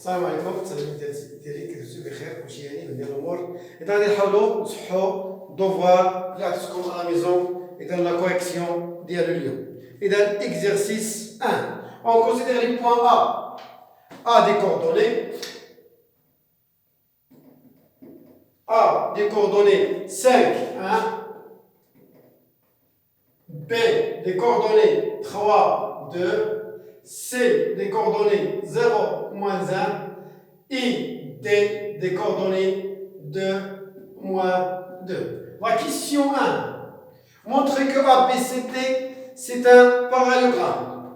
السلام عليكم، التلاميذ ديالي كيدوزو بخير كلشي يعني من ديال الامور. اذا غادي نحاولوا نصحوا دوفوار اللي عطيتكم على ميزون. اذا لا كوريكسيون ديال اليوم. اذا اكزرسيس 1 on considère les points A des coordonnées A des coordonnées 5 1, B des coordonnées 3 2, C des coordonnées 0 moins 1, I des coordonnées 2 moins 2. La question 1. Montrez que ABCD c'est un parallélogramme.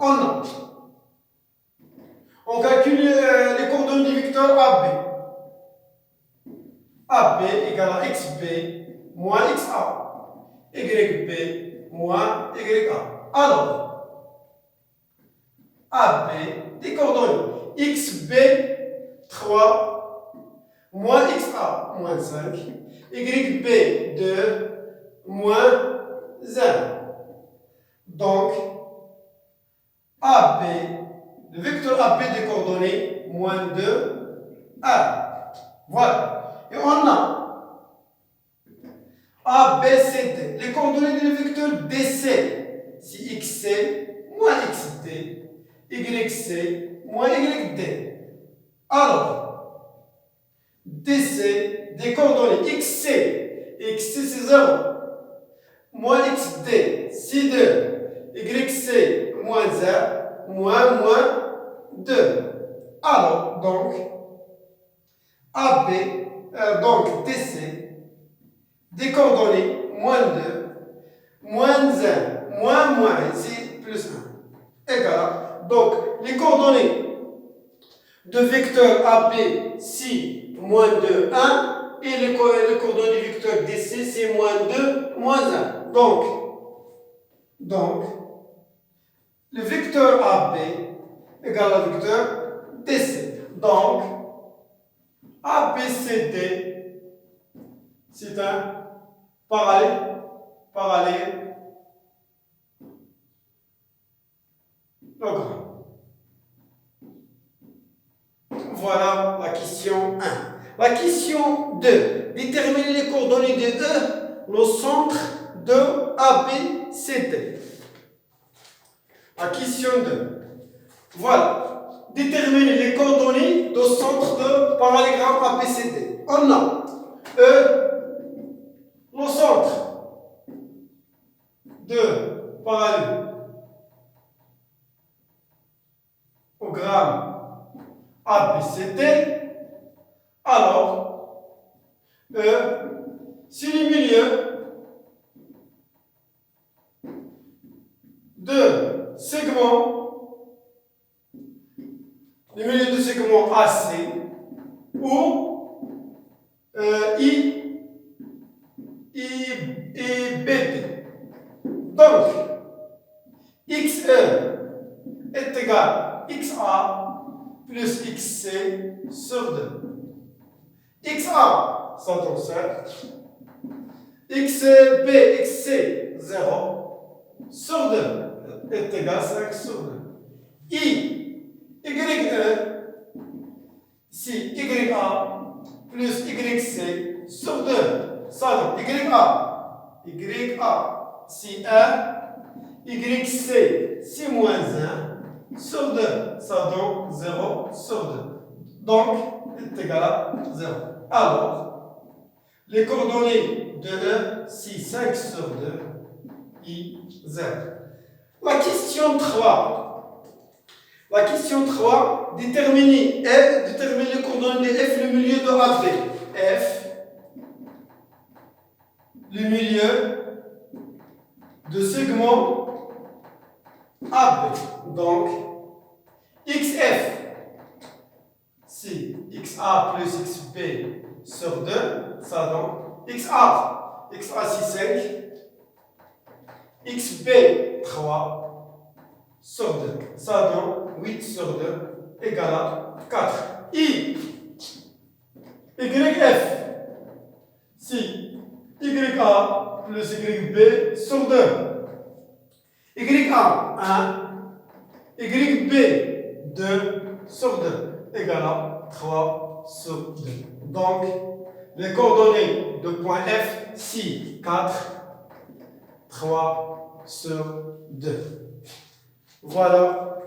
On calcule les coordonnées du vecteur AB. AB égale à XB moins XA. YB moins YA. Alors, AB des coordonnées XB 3 moins XA moins 5, YB 2 moins 1. Donc, AB, le vecteur AB des coordonnées moins 2, 1. Voilà. Et on a ABCD, les coordonnées du vecteur DC, c'est XC moins XD, YC moins YD. Alors, DC des coordonnées XC, XC c'est 0, moins XD c'est 2, YC moins 1, moins 2. Alors, donc, AB, donc DC, des coordonnées moins 2, moins 1, moins, c'est plus 1, égal. Donc, les coordonnées de vecteur AB, c'est moins 2, 1, et les coordonnées du vecteur DC, c'est moins 2, moins 1. Donc, le vecteur AB égale au vecteur DC. Donc, ABCD, c'est un parallélogramme. Voilà la question 1. La question 2. Déterminer les coordonnées de E, le centre de ABCD. La question 2. Voilà. Déterminer les coordonnées du centre de parallélogramme ABCD. On a E, le centre de parallélogramme ABCD. Alors, E, c'est le milieu de segment, le milieu de segment AC, ou I et BD. Donc, XE est égal à XA plus XC sur 2. XA, ça donne ça. XB, XC, 0 sur 2 est égal à 5 sur 2. YE, c'est YA plus YC sur 2. Ça donne YA, c'est 1. YC, c'est moins 1 sur 2. Ça donne 0 sur 2. Donc, est égal à 0. Alors, les coordonnées de E, c'est 5 sur 2, I, 0. La question 3. La question 3, déterminer les coordonnées de F, le milieu de AB. F, le milieu de segment AB. Donc, XF, c'est XA plus XB sur 2, ça donne XA. XA c'est 5, XB 3 sur 2, ça donne 8 sur 2 égale à 4. YF, c'est YA plus YB sur 2. YA 1, YB 2 sur 2. égale à 3 sur 2. Donc, les coordonnées de point F, si 4, 3 sur 2. Voilà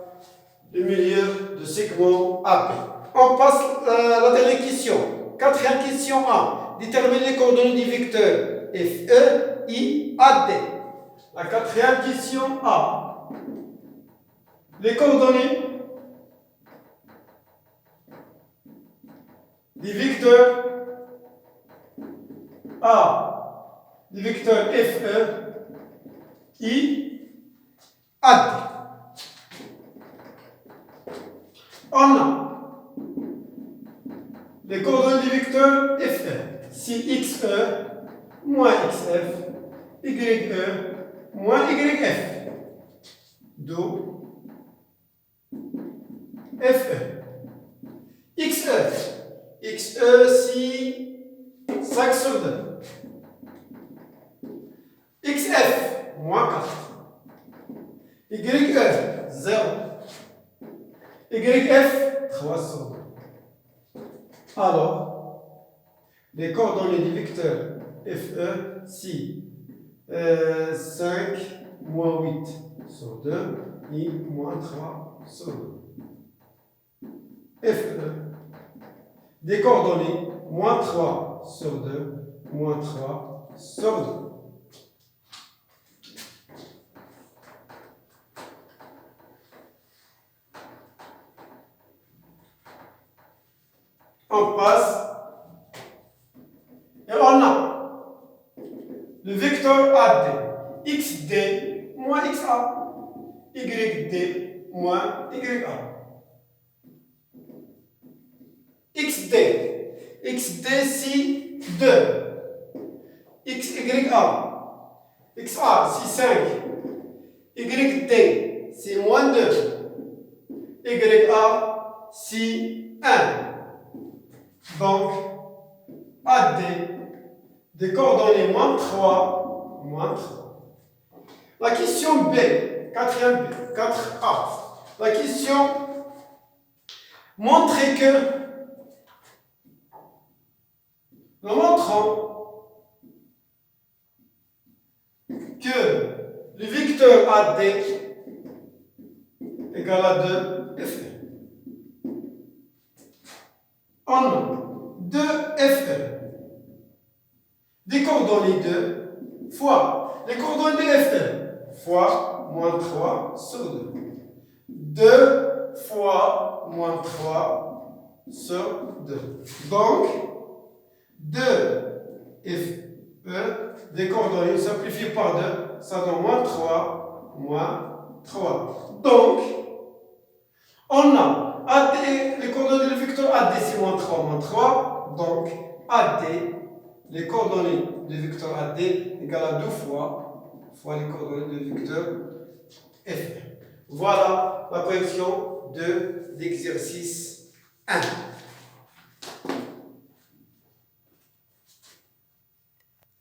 le milieu de segment AP. On passe à la dernière question. Quatrième question A. Détermine les coordonnées du vecteur FE, I, AD. La quatrième question A. Les coordonnées du vecteur A, du vecteur FE, I, AD. On a les coordonnées du vecteur FE. Si XE moins XF, YE moins YF. D'où FE. XE. XE si 5 sur 2. XF moins 4. YE 0. YF 3 sur 2. Alors, les coordonnées du vecteur FE si 5 moins 8 sur 2 et moins 3 sur 2. FE des coordonnées moins 3 sur 2 moins 3 sur 2. On passe et on a le vecteur AD, XD moins XA, YD moins YA. XD, XD si 2, XYA, XA si 5, YD si moins 2, YA si 1. Donc, AD des coordonnées moins 3, moins 3. La question B, 4e B, 4A. La question montrer que nous montrons que le vecteur AD égale à 2 FE. On a 2 FE des coordonnées 2 fois les coordonnées de FE fois moins 3 sur 2. 2 fois moins 3 sur 2. Donc, 2 FE des coordonnées simplifiées par 2, ça donne moins 3, moins 3. Donc, on a AD, les coordonnées du vecteur AD c'est moins 3, donc AD, les coordonnées du vecteur AD égale à 2 fois les coordonnées du vecteur FE. Voilà la correction de l'exercice 1.